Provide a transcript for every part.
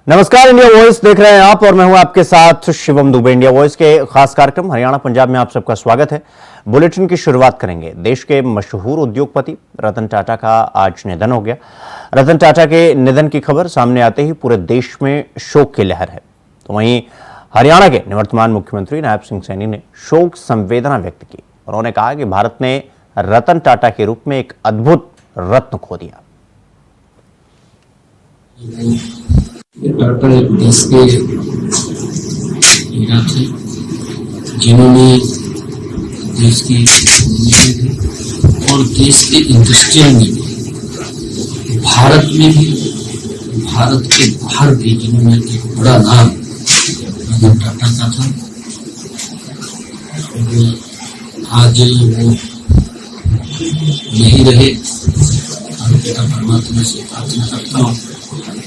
नमस्कार, India voice देख रहे हैं आप और मैं हूं आपके साथ शिवम दुबे। इंडिया वॉइस के खास कार्यक्रम हरियाणा पंजाब में आप सबका स्वागत है। बुलेटिन की शुरुआत करेंगे। देश के मशहूर उद्योगपति रतन टाटा का आज निधन हो गया। रतन टाटा के निधन की खबर सामने आते ही पूरे देश में शोक की लहर है। तो वहीं हरियाणा के निवर्तमान मुख्यमंत्री नायब सिंह सैनी ने शोक संवेदना व्यक्त की। उन्होंने कहा कि भारत ने रतन टाटा के रूप में एक अद्भुत रत्न खो दिया। टाटा एक देश के हीरा थे, जिन्होंने देश की इकोनॉमी में भी और देश के इंडस्ट्रियल में भी, भारत में भी, भारत के बाहर भी जिन्होंने एक बड़ा नाम रतन टाटा का था। और आज वो यही रहे। पिता परमात्मा से प्रार्थना करता हूँ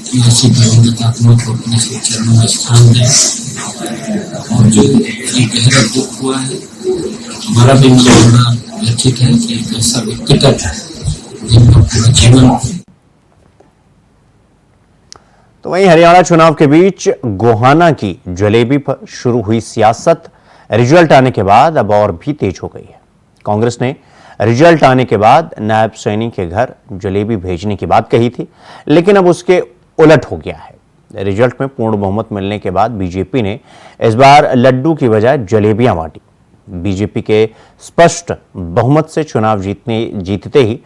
कि ऐसी दिवंगत आत्मा को अपने से चरणों में स्थान दें। और जो ये गहरा दुख हुआ है, हमारा भी मन बड़ा व्यथित है कि एक ऐसा व्यक्तित्व जिनका पूरा जीवन। तो वहीं हरियाणा चुनाव के बीच गोहाना की जलेबी पर शुरू हुई सियासत रिजल्ट आने के बाद अब और भी तेज हो गई है। कांग्रेस ने रिजल्ट आने के बाद नायब सैनी के घर जलेबी भेजने की बात कही थी, लेकिन अब उसके उलट हो गया है। रिजल्ट में पूर्ण बहुमत मिलने के बाद बीजेपी ने इस बार लड्डू की बजाय जलेबियां बांटी। बीजेपी के स्पष्ट बहुमत से चुनाव जीतते ही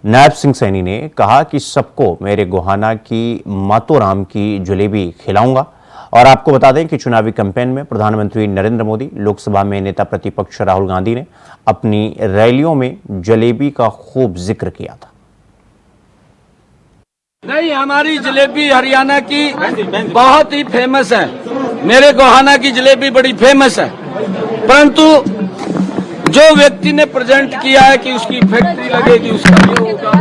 नायब सिंह सैनी ने कहा कि सबको मेरे गोहाना की मातोराम की जलेबी खिलाऊंगा। और आपको बता दें कि चुनावी कैंपेन में प्रधानमंत्री नरेंद्र मोदी, लोकसभा में नेता प्रतिपक्ष राहुल गांधी ने अपनी रैलियों में जलेबी का खूब जिक्र किया था। नहीं, हमारी जलेबी हरियाणा की बहुत ही फेमस है। मेरे गोहाना की जलेबी बड़ी फेमस है, परंतु जो व्यक्ति ने प्रेजेंट किया है कि उसकी फैक्ट्री लगेगी, उसका ये होगा,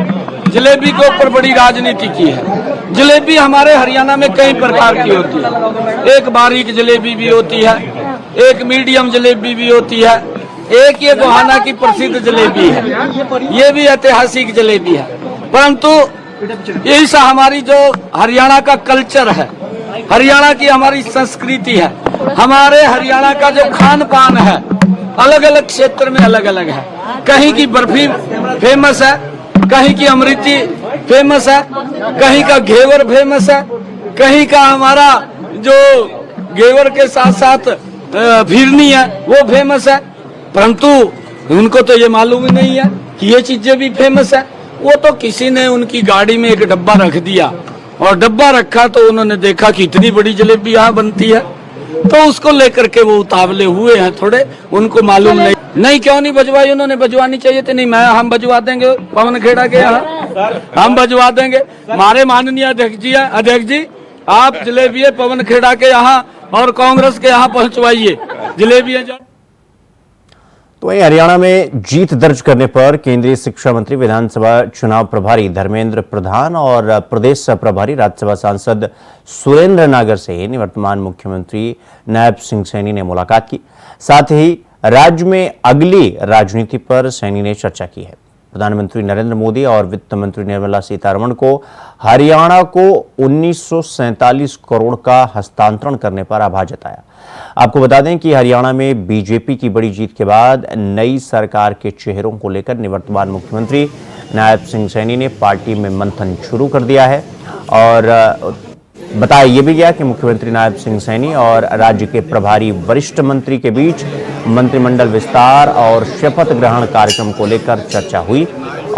जलेबी के ऊपर बड़ी राजनीति की है। जलेबी हमारे हरियाणा में कई प्रकार की होती है। एक बारीक जलेबी भी होती है, एक मीडियम जलेबी भी होती है, एक ये गोहाना की प्रसिद्ध जलेबी है, ये भी ऐतिहासिक जलेबी है। परंतु इस हमारी जो हरियाणा का कल्चर है, हरियाणा की हमारी संस्कृति है, हमारे हरियाणा का जो खान पान है, अलग अलग क्षेत्र में अलग अलग है। कहीं की बर्फी फेमस है, कहीं की अमृति फेमस है, कहीं का घेवर फेमस है, कहीं का हमारा जो घेवर के साथ साथ फिरनी है वो फेमस है। परंतु उनको तो ये मालूम ही नहीं है कि ये चीजें भी फेमस है। वो तो किसी ने उनकी गाड़ी में एक डब्बा रख दिया और डब्बा रखा तो उन्होंने देखा कि इतनी बड़ी जलेबी यहाँ बनती है, तो उसको लेकर के वो उतावले हुए हैं थोड़े, उनको मालूम नहीं क्यों नहीं बजवाई, उन्होंने बजवानी चाहिए थी। नहीं, हम बजवा देंगे पवन खेड़ा के यहाँ, हम बजवा देंगे। हमारे माननीय अध्यक्ष जी आप जलेबियां पवन खेड़ा के यहाँ और कांग्रेस के यहाँ पहुंचवाइए जलेबियां। तो वहीं हरियाणा में जीत दर्ज करने पर केंद्रीय शिक्षा मंत्री, विधानसभा चुनाव प्रभारी धर्मेंद्र प्रधान और प्रदेश प्रभारी राज्यसभा सांसद सुरेंद्र नागर से निवर्तमान मुख्यमंत्री नायब सिंह सैनी ने मुलाकात की। साथ ही राज्य में अगली राजनीति पर सैनी ने चर्चा की है। प्रधानमंत्री नरेंद्र मोदी और वित्त मंत्री निर्मला सीतारमण को हरियाणा को 1947 करोड़ का हस्तांतरण करने पर आभार जताया। आपको बता दें कि हरियाणा में बीजेपी की बड़ी जीत के बाद नई सरकार के चेहरों को लेकर निवर्तमान मुख्यमंत्री नायब सिंह सैनी ने पार्टी में मंथन शुरू कर दिया है। और बताया ये भी गया कि मुख्यमंत्री नायब सिंह सैनी और राज्य के प्रभारी वरिष्ठ मंत्री के बीच मंत्रिमंडल विस्तार और शपथ ग्रहण कार्यक्रम को लेकर चर्चा हुई।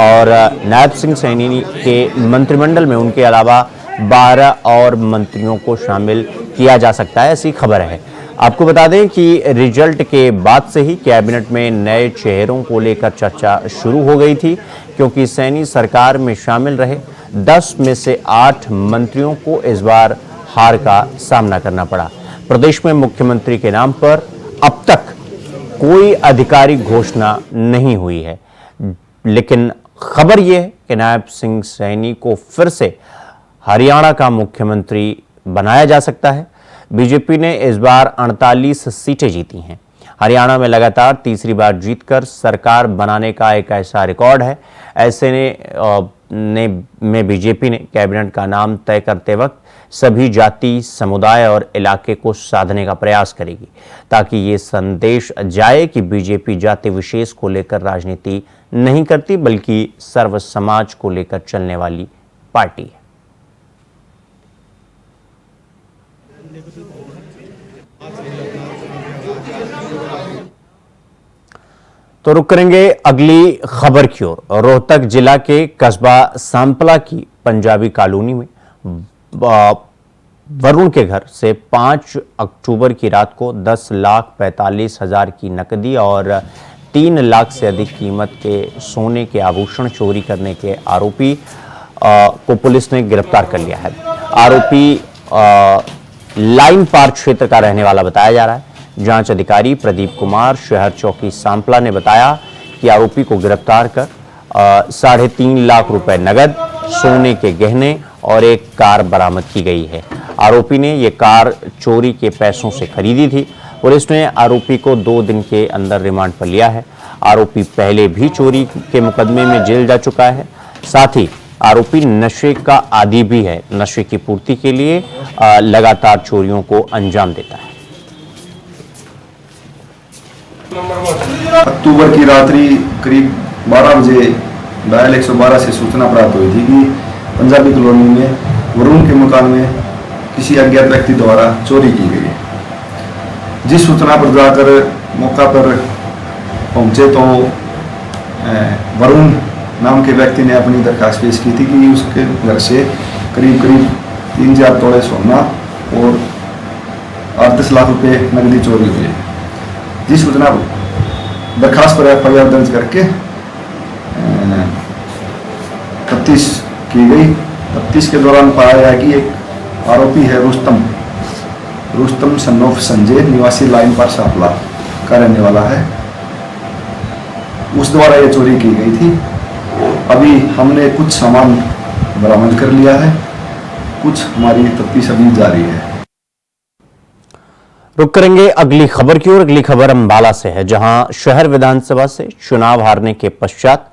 और नायब सिंह सैनी के मंत्रिमंडल में उनके अलावा 12 और मंत्रियों को शामिल किया जा सकता है, ऐसी खबर है। आपको बता दें कि रिजल्ट के बाद से ही कैबिनेट में नए चेहरों को लेकर चर्चा शुरू हो गई थी, क्योंकि सैनी सरकार में शामिल रहे 10 में से 8 मंत्रियों को इस बार हार का सामना करना पड़ा। प्रदेश में मुख्यमंत्री के नाम पर अब तक कोई आधिकारिक घोषणा नहीं हुई है, लेकिन खबर यह है कि नायब सिंह सैनी को फिर से हरियाणा का मुख्यमंत्री बनाया जा सकता है। बीजेपी ने इस बार 48 सीटें जीती हैं। हरियाणा में लगातार तीसरी बार जीतकर सरकार बनाने का एक ऐसा रिकॉर्ड है ऐसे में बीजेपी ने कैबिनेट का नाम तय करते वक्त सभी जाति, समुदाय और इलाके को साधने का प्रयास करेगी, ताकि ये संदेश जाए कि बीजेपी जाति विशेष को लेकर राजनीति नहीं करती, बल्कि सर्व समाज को लेकर चलने वाली पार्टी है। तो रुक करेंगे अगली खबर की ओर। रोहतक जिला के कस्बा सांपला की पंजाबी कॉलोनी में वरुण के घर से 5 अक्टूबर की रात को 10,45,000 की नकदी और 3 लाख से अधिक कीमत के सोने के आभूषण चोरी करने के आरोपी को पुलिस ने गिरफ्तार कर लिया है। आरोपी लाइन पार क्षेत्र का रहने वाला बताया जा रहा है। जांच अधिकारी प्रदीप कुमार शहर चौकी सांपला ने बताया कि आरोपी को गिरफ्तार कर 3.5 लाख रुपए नगद, सोने के गहने और एक कार बरामद की गई है। आरोपी ने यह कार चोरी के पैसों से खरीदी थी। पुलिस ने आरोपी को 2 दिन के अंदर रिमांड पर लिया है। आरोपी पहले भी चोरी के मुकदमे में जेल जा चुका है। साथ ही आरोपी नशे का आदी भी है। नशे की पूर्ति के लिए लगातार चोरियों को अंजाम देता है। अक्टूबर की रात्रि करीब 12 बजे डायल 112 से सूचना प्राप्त हुई थी कि पंजाबी कॉलोनी में वरुण के मकान में किसी अज्ञात व्यक्ति द्वारा चोरी की गई है। जिस सूचना पर जाकर मौका पर पहुंचे तो वरुण नाम के व्यक्ति ने अपनी दरखास्त पेश की थी कि उसके घर से करीब 3-4 तोले सोना और 8-10 लाख रुपए नकदी चोरी हुई है। जिस सूचना दरखास्त पर FIR दर्ज करके तफ्तीश की गई। तफ्तीश के दौरान पाया गया कि एक आरोपी है रुस्तम सन ऑफ संजय, निवासी लाइन पर सांपला का रहने वाला है। उस द्वारा यह चोरी की गई थी। अभी हमने कुछ सामान बरामद कर लिया है, कुछ हमारी तफ्तीश अभी जारी है। रुक करेंगे अगली खबर की ओर। अगली खबर अंबाला से है, जहां शहर विधानसभा से चुनाव हारने के पश्चात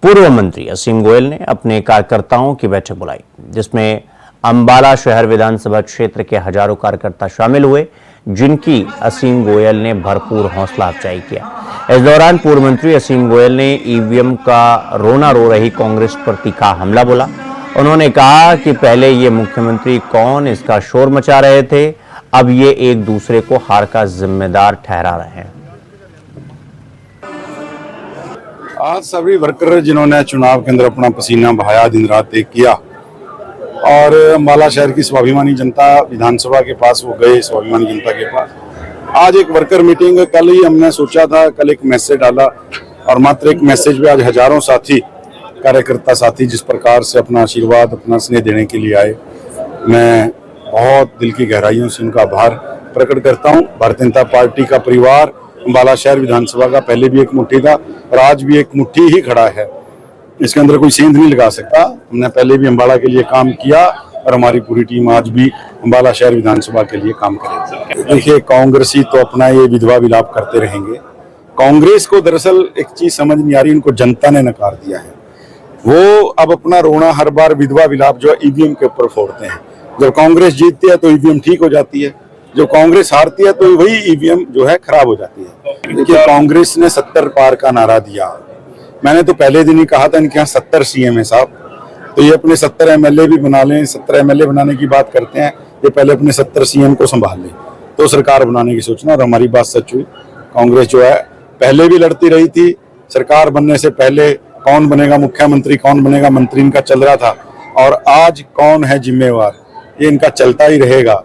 पूर्व मंत्री असीम गोयल ने अपने कार्यकर्ताओं की बैठक बुलाई, जिसमें अंबाला शहर विधानसभा क्षेत्र के हजारों कार्यकर्ता शामिल हुए, जिनकी असीम गोयल ने भरपूर हौसला अफजाई किया। इस दौरान पूर्व मंत्री असीम गोयल ने ईवीएम का रोना रो रही कांग्रेस पर तीखा हमला बोला। उन्होंने कहा कि पहले ये मुख्यमंत्री कौन इसका शोर मचा रहे थे, अब ये एक दूसरे को हार का जिम्मेदार ठहरा रहे हैं। आज सभी वर्कर जिन्होंने चुनाव के अंदर अपना पसीना बहाया, दिन रात एक किया, और अंबाला शहर की स्वाभिमानी जनता विधानसभा के पास वो गए, स्वाभिमानी जनता के पास। आज एक वर्कर मीटिंग, कल ही हमने सोचा था, कल एक मैसेज डाला और मात्र एक मैसेज पे आज हजारों साथी, कार्यकर्ता साथी जिस प्रकार से अपना आशीर्वाद, अपना स्नेह देने के लिए आए, मैं बहुत दिल की गहराइयों से उनका आभार प्रकट करता हूं। भारतीय जनता पार्टी का परिवार अंबाला शहर विधानसभा का पहले भी एक मुट्ठी था और आज भी एक मुट्ठी ही खड़ा है। इसके अंदर कोई सेंध नहीं लगा सकता। हमने पहले भी अंबाला के लिए काम किया और हमारी पूरी टीम आज भी अंबाला शहर विधानसभा के लिए काम करेगी। देखिए, कांग्रेसी तो अपना ये विधवा विलाप करते रहेंगे। कांग्रेस को दरअसल एक चीज समझ नहीं आ रही, इनको जनता ने नकार दिया है। वो अब अपना रोना हर बार विधवा विलाप जो ईवीएम के ऊपर फोड़ते हैं। जब कांग्रेस जीतती है तो ईवीएम ठीक हो जाती है, जब कांग्रेस हारती है तो वही ईवीएम जो है खराब हो जाती है। देखिए, कांग्रेस ने 70 पार का नारा दिया। मैंने तो पहले दिन ही कहा था इनके यहाँ 70 CM है साहब, तो ये अपने 70 MLA भी बना लें। 70 MLA बनाने की बात करते हैं, ये पहले अपने 70 CM को संभाल लें तो सरकार बनाने की सोचना। और हमारी बात सच हुई। कांग्रेस जो है पहले भी लड़ती रही थी, सरकार बनने से पहले कौन बनेगा मुख्यमंत्री, कौन बनेगा मंत्री, इनका चल रहा था, और आज कौन है जिम्मेवार, ये इनका चलता ही रहेगा।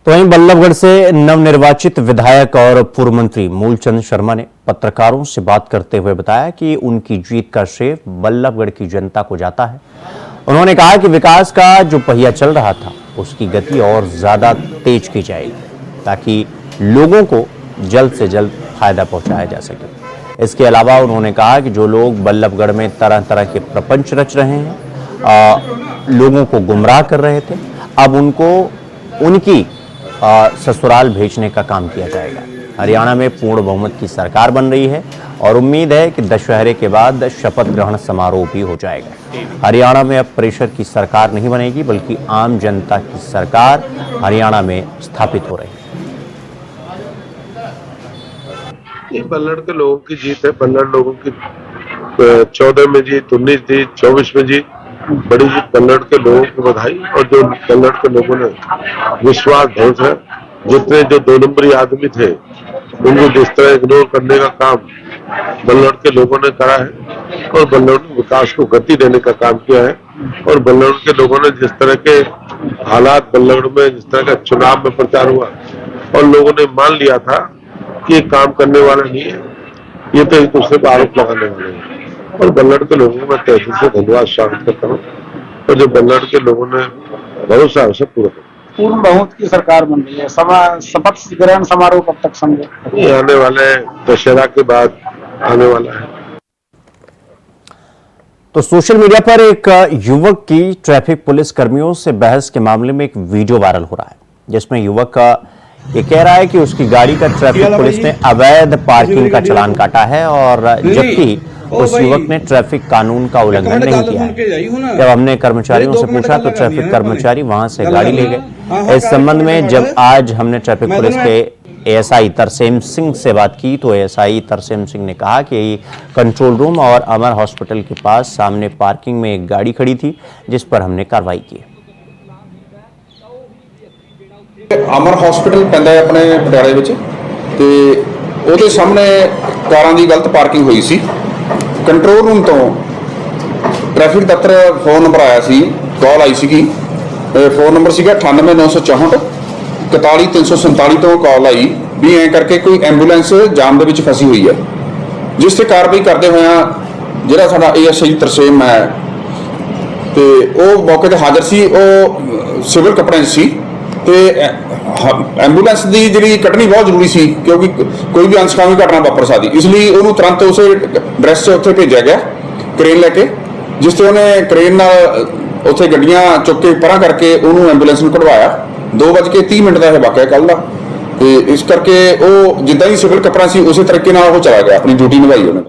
तो वहीं बल्लभगढ़ से नवनिर्वाचित विधायक और पूर्व मंत्री मूलचंद शर्मा ने पत्रकारों से बात करते हुए बताया कि उनकी जीत का श्रेय बल्लभगढ़ की जनता को जाता है। उन्होंने कहा कि विकास का जो पहिया चल रहा था उसकी गति और ज्यादा तेज की जाएगी, ताकि लोगों को जल्द से जल्द फायदा पहुंचाया जा सके। इसके अलावा उन्होंने कहा कि जो लोग बल्लभगढ़ में तरह तरह के प्रपंच रच रहे हैं, लोगों को गुमराह कर रहे थे, अब उनको उनकी ससुराल भेजने का काम किया जाएगा। हरियाणा में पूर्ण बहुमत की सरकार बन रही है और उम्मीद है कि दशहरे के बाद शपथ ग्रहण समारोह भी हो जाएगा। हरियाणा में अब प्रेशर की सरकार नहीं बनेगी, बल्कि आम जनता की सरकार हरियाणा में स्थापित हो रही है। ये बल्लड़ के लोगों की जीत है। बल्लड़ लोगों की 14 में जीत, 19 जीत, 24 में जीत, बड़ी जीत बल्लड़ के लोगों को बधाई। और जो बल्लड़ के लोगों ने विश्वास ढंग से जितने जो 2 नंबरी आदमी थे उनको जिस तरह इग्नोर करने का काम बल्लड़ के लोगों ने करा है और बल्लड़ के विकास को गति देने का काम किया है। और बल्लड़ के लोगों ने जिस तरह के हालात बल्लड़ में, जिस तरह का चुनाव में प्रचार हुआ और लोगों ने मान लिया था कि ये काम करने वाला नहीं है, ये तो एक दूसरे पर आरोप लगाने वाले हैं। और बल्लड़ के लोगों को मैं तहे दिल से धन्यवाद स्वागत करता हूँ। और जो बल्लड़ के लोगों ने भरोसा है उसे पूरा कर पूर्ण बहुमत की सरकार बन रही है। शपथ ग्रहण समारोह कब तक समझे? ये आने वाले दशहरा के बाद आने वाला है। तो सोशल मीडिया पर एक युवक की ट्रैफिक पुलिस कर्मियों से बहस के मामले में एक वीडियो वायरल हो रहा है, जिसमें युवक का ये कह रहा है कि उसकी गाड़ी का ट्रैफिक पुलिस ने अवैध पार्किंग का चालान काटा है, और जबकि उस युवक ने ट्रैफिक कानून का उल्लंघन नहीं किया है। जब हमने कर्मचारियों से पूछा तो ट्रैफिक कर्मचारी वहां से गाड़ी ले गए। इस संबंध में जब आज हमने ट्रैफिक पुलिस के एएसआई तरसेम सिंह से बात की तो एएसआई तरसेम सिंह ने कहा कि कंट्रोल रूम और अमर हॉस्पिटल के पास सामने पार्किंग में एक गाड़ी खड़ी थी, जिस पर हमने कार्रवाई की। अमर हॉस्पिटल पैंदा है अपने पटियाले विच ते ਉਹਦੇ ਸਾਹਮਣੇ ਕਾਰਾਂ ਦੀ ਗਲਤ ਪਾਰਕਿੰਗ ਹੋਈ ਸੀ। ਕੰਟਰੋਲ ਰੂਮ ਤੋਂ ਟ੍ਰੈਫਿਕ ਦਫ਼ਤਰ ਫੋਨ ਨੰਬਰ ਆਇਆ ਸੀ, ਕਾਲ ਆਈ ਸੀਗੀ। ਫੋਨ ਨੰਬਰ ਸੀਗਾ 98964 41347 ਤੋਂ ਕਾਲ ਆਈ ਵੀ ਐਂ ਕਰਕੇ ਕੋਈ ਐਂਬੂਲੈਂਸ ਜਾਮ ਦੇ ਵਿੱਚ ਫਸੀ ਹੋਈ ਹੈ, ਜਿਸ ਤੇ ਕਾਰਵਾਈ ਕਰਦੇ ਹੋਇਆ ਜਿਹੜਾ ਸਾਡਾ ਏਐਸਆਈ ਤਰਸੇਮ ਹੈ ਤੇ ਉਹ ਮੌਕੇ ਤੇ ਹਾਜ਼ਰ ਸੀ। ਉਹ ਸਿਵਲ ਕੱਪੜਿਆਂ 'ਚ ਸੀ ਤੇ ਐਂਬੂਲੈਂਸ ਦੀ ਜਿਹੜੀ ਕੱਢਣੀ ਬਹੁਤ ਜ਼ਰੂਰੀ ਸੀ, ਕਿਉਂਕਿ ਕੋਈ ਵੀ ਅਨਸਕਾਮੀ ਘਟਨਾ ਵਾਪਰ ਸਕਦੀ। ਇਸ ਲਈ ਉਹਨੂੰ ਤੁਰੰਤ ਉਸੇ ਡਰੈਸ 'ਚ ਉੱਥੇ ਭੇਜਿਆ ਗਿਆ ਕ੍ਰੇਨ ਲੈ ਕੇ, ਜਿਸ ਤੇ ਉਹਨੇ ਕ੍ਰੇਨ ਨਾਲ ਉੱਥੇ ਗੱਡੀਆਂ ਚੁੱਕ ਕੇ ਪਰਾਂ ਕਰਕੇ ਉਹਨੂੰ ਐਂਬੂਲੈਂਸ ਨੂੰ ਕਢਵਾਇਆ। 2:30 ਦਾ ਇਹ ਵਾਕਿਆ ਕੱਲ ਦਾ, ਤੇ ਇਸ ਕਰਕੇ ਉਹ ਜਿੱਦਾਂ ਹੀ ਸਿਵਲ ਕੱਪੜਾ ਸੀ उसी तरीके ਨਾਲ ਉਹ चला गया, अपनी ड्यूटी निभाई ਉਹਨੇ।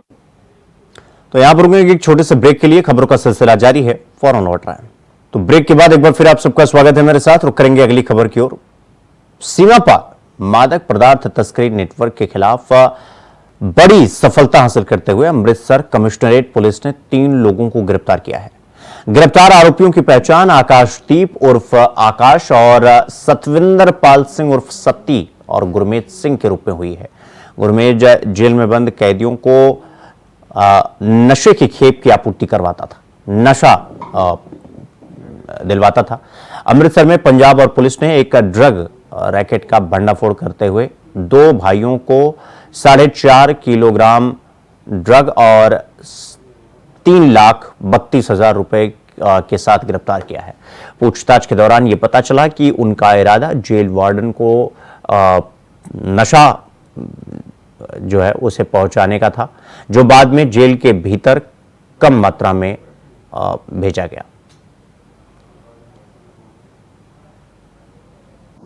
तो यहां पर रुकेंगे एक छोटे से ब्रेक के लिए। खबरों का सिलसिला जारी है, फौरन लौट रहा है। तो ब्रेक के बाद एक बार फिर आप सबका स्वागत है मेरे साथ। रुक करेंगे अगली खबर की ओर। सीमा पार मादक पदार्थ तस्करी नेटवर्क के खिलाफ बड़ी सफलता हासिल करते हुए अमृतसर कमिश्नरेट पुलिस ने 3 लोगों को गिरफ्तार किया है। गिरफ्तार आरोपियों की पहचान आकाशदीप उर्फ आकाश और सतविंदर पाल सिंह उर्फ सत्ती और गुरमीत सिंह के रूप में हुई है। गुरमीत जेल में बंद कैदियों को नशे की खेप की आपूर्ति करवाता था, नशा दिलवाता था। अमृतसर में पंजाब और पुलिस ने एक ड्रग रैकेट का भंडाफोड़ करते हुए 2 भाइयों को 4.5 किलोग्राम ड्रग और 3,32,000 रुपए के साथ गिरफ्तार किया है। पूछताछ के दौरान यह पता चला कि उनका इरादा जेल वार्डन को नशा जो है उसे पहुंचाने का था, जो बाद में जेल के भीतर कम मात्रा में भेजा गया।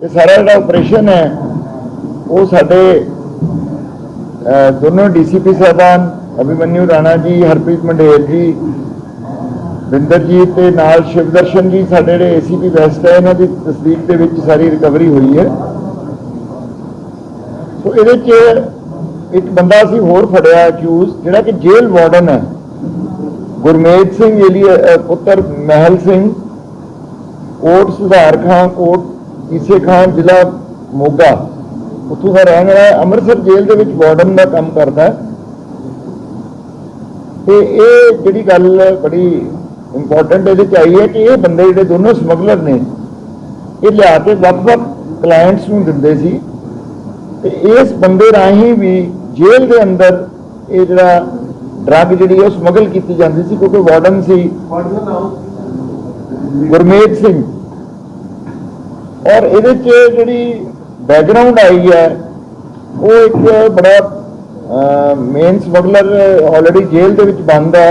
ये सारा जो ऑपरेशन है वो साडे दोनों डीसीपी साहबान अभिमन्यु राणा जी, हरप्रीत मंडेल जी, बिंदरजीत ते नाल शिवदर्शन जी साडे ਜਿਹੜੇ एसीपी वैस्ट है इन्हां दी तस्दीक दे विच सारी रिकवरी हुई है। सो ਇਹਦੇ ਚ एक बंदा ਅਸੀਂ ਹੋਰ ਫੜਿਆ ਅਕਿਊਜ਼, ਜਿਹੜਾ ਕਿ जेल वार्डन है, गुरमीत सिंह एलिया पुत्र महल सिंह, कोट सुधार खां, कोट ईसे खान, जिला मोगा, उत्थों का रहने वाला है। अमृतसर जेल के विच वार्डन का काम करता है। तो ये जिहड़ी गल बड़ी इंपॉर्टेंट ये चाहिए कि ये बंदे जिहड़े दोनों समगलर ने ये लिया के वक्-वक् क्लाइंट्स नूं दिंदे सी, ते इस बंदे राही भी जेल के अंदर ये जिहड़ा ड्रग जिहड़ी है समगल की जाती सी, क्योंकि वार्डन सी गुरमीत सिंह। और ये जी बैकग्राउंड आई है वो एक बड़ा मेन स्मगलर ऑलरेडी जेल के बंद है,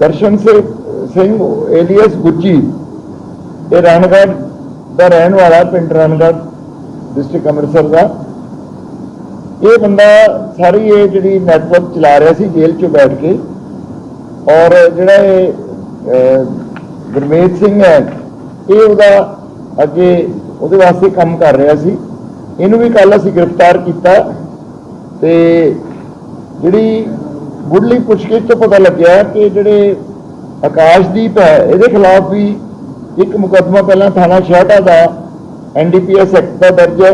दर्शन सिंह एलियस गुज्जी, ये रणगढ़ का रहने वाला, पिंड रणगढ़ डिस्ट्रिक्ट अमृतसर का। ये बंदा सारी ये जी नैटवर्क चला रहा सी जेल चो बैठ के, और जोड़ा गुरमीत सिंह है ये अगे उहदे वास्ते काम कर रहा सी। इनू भी कल असीं गिरफ्तार किया ते जिहड़ी मुढ़ली पुछगिछ तो पता लग्या कि जिहड़े आकाशदीप है इहदे खिलाफ भी एक मुकदमा पहला थाना शाहटा का NDPS एक्ट का दर्ज है।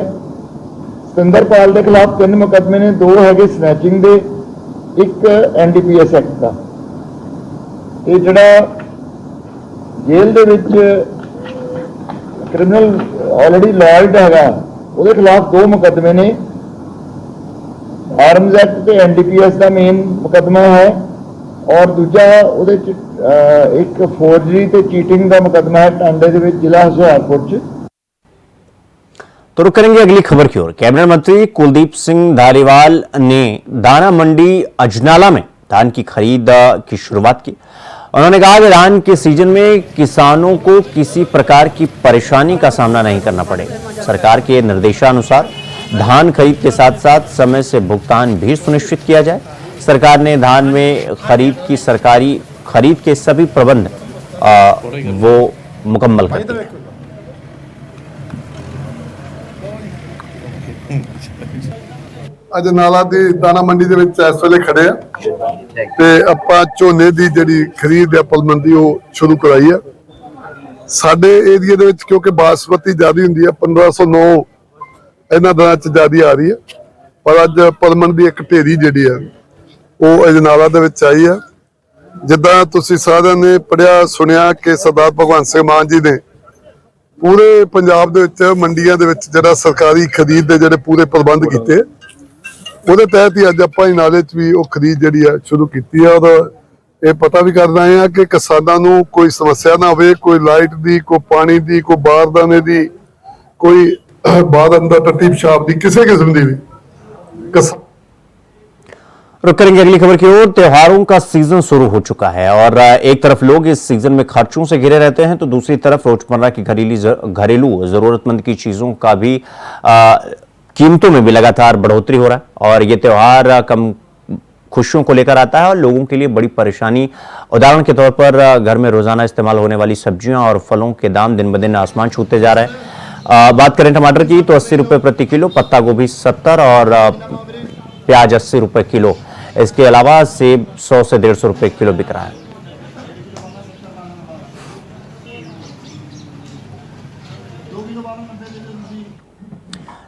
सतिंदरपाल के खिलाफ 3 मुकदमे ने, 2 है स्नैचिंग के, 1 NDPS एक्ट का। ये जिहड़ा जेल दे विच क्रिमिनल ऑलरेडी लॉयड है उसके खिलाफ 2 मुकदमे ने, आर्म्स एक्ट ते NDPS का मेन मुकदमा है, और दूजा उहदे एक फोर्जरी ते चीटिंग का मुकदमा है टांडे दे विच जिला हुशियारपुर च। तो रुक करेंगे अगली खबर की ओर। कैबिनेट मंत्री कुलदीप सिंह धालीवाल ने दाना मंडी अजनाला में धान की खरीद की शुरुआत की। उन्होंने कहा कि धान के सीजन में किसानों को किसी प्रकार की परेशानी का सामना नहीं करना पड़े। सरकार के निर्देशानुसार धान खरीद के साथ साथ समय से भुगतान भी सुनिश्चित किया जाए। सरकार ने धान में सरकारी खरीद के सभी प्रबंध वो मुकम्मल कर दिए। अजनाला दी दाना मंडी दे विच इस वेले खड़े आ ते आपां झोने दी जिहड़ी खरीद है पलमंदी वो शुरू कराई है। साडे एरिया दे विच क्योंकि बासमती ज्यादा हुंदी है 1509 इन्हां दिनां च ज्यादा आ रही है, पर अज पलमन दी एक ढेरी जिहड़ी है वो अजनाला दे विच आई है। जिद्दां तुसीं सारिआं ने पढ़िया सुनिया कि सरदार भगवंत सिंह मान जी ने पूरे पंजाब दे विच मंडियां दे विच जिहड़ा सरकारी खरीद दे जिहड़े पूरे प्रबंध कीते, ਉਹਦੇ तहत ही अज ਆਪਾਂ नाले च भी वो खरीद जी है शुरू की है। और ये पता भी कर रहे हैं कि किसानों को कोई समस्या ना हो, कोई लाइट की, कोई पानी की, कोई बारदाने की, कोई बाहर अंदर टट्टी पेशाब की, किसी किस्म की भी। रुक करेंगे अगली खबर की ओर। त्योहारों का सीजन शुरू हो चुका है और एक तरफ लोग इस सीजन में खर्चों से घिरे रहते हैं, तो दूसरी तरफ रोजमर्रा की घरेलू जरूरतमंद की चीजों का भी कीमतों में भी लगातार बढ़ोतरी हो रहा है। और ये त्योहार कम खुशियों को लेकर आता है और लोगों के लिए बड़ी परेशानी। उदाहरण के तौर पर घर में रोजाना इस्तेमाल होने वाली सब्जियां और फलों के दाम दिन ब दिन आसमान छूते जा रहे हैं। बात करें टमाटर की तो 80 रुपए प्रति किलो, पत्ता गोभी 70 और प्याज 80 रुपए किलो। इसके अलावा सेब 100 से 150 रुपए किलो बिक रहा है।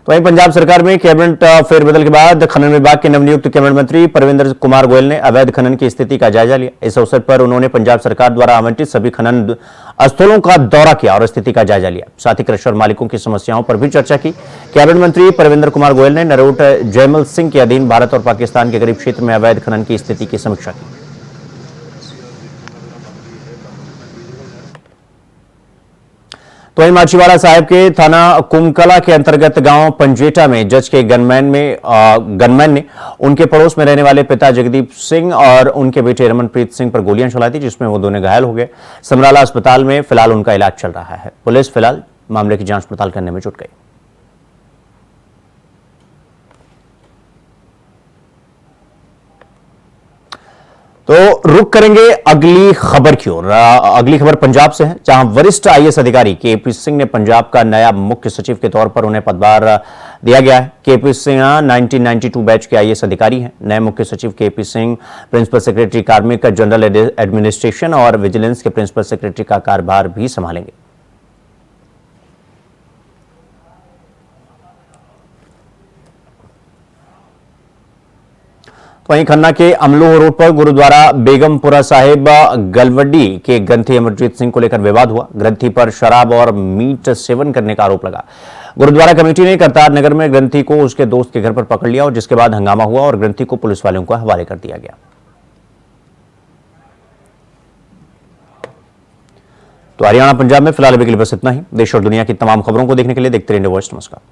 तो वहीं पंजाब सरकार में कैबिनेट फेरबदल के बाद खनन विभाग के नवनियुक्त कैबिनेट मंत्री परविंद्र कुमार गोयल ने अवैध खनन की स्थिति का जायजा लिया। इस अवसर पर उन्होंने पंजाब सरकार द्वारा आवंटित सभी खनन स्थलों का दौरा किया और स्थिति का जायजा लिया। साथ ही क्रशर मालिकों की समस्याओं पर भी चर्चा की। कैबिनेट मंत्री परविंद्र कुमार गोयल ने नरोट जयमल सिंह के अधीन भारत और पाकिस्तान के करीब क्षेत्र में अवैध खनन की स्थिति की समीक्षा की। तो वहीं माछीवाड़ा साहिब के थाना कुमकला के अंतर्गत गांव पंजेटा में जज के गनमैन ने उनके पड़ोस में रहने वाले पिता जगदीप सिंह और उनके बेटे रमनप्रीत सिंह पर गोलियां चलाई थी, जिसमें वो दोनों घायल हो गए। समराला अस्पताल में फिलहाल उनका इलाज चल रहा है। पुलिस फिलहाल मामले की जांच पड़ताल करने में जुट गई। तो रुक करेंगे अगली खबर की ओर। अगली खबर पंजाब से है, जहां वरिष्ठ IAS अधिकारी KP सिंह ने पंजाब का नया मुख्य सचिव के तौर पर उन्हें पदभार दिया गया है। KP सिंह 1992 बैच के IAS अधिकारी हैं। नए मुख्य सचिव KP सिंह प्रिंसिपल सेक्रेटरी कार्मिक, जनरल एडमिनिस्ट्रेशन और विजिलेंस के प्रिंसिपल सेक्रेटरी का कार्यभार भी संभालेंगे। वहीं खन्ना के अमलोह रोड पर गुरुद्वारा बेगमपुरा साहिब गलवड्डी के ग्रंथी अमरजीत सिंह को लेकर विवाद हुआ। ग्रंथी पर शराब और मीट सेवन करने का आरोप लगा। गुरुद्वारा कमेटी ने करतार नगर में ग्रंथी को उसके दोस्त के घर पर पकड़ लिया और जिसके बाद हंगामा हुआ और ग्रंथी को पुलिस वालों को हवाले कर दिया गया। तो हरियाणा पंजाब में फिलहाल अभी के लिए बस इतना ही। देश और दुनिया की तमाम खबरों को देखने के लिए देखते रहिए इंडिया वॉइस। नमस्कार।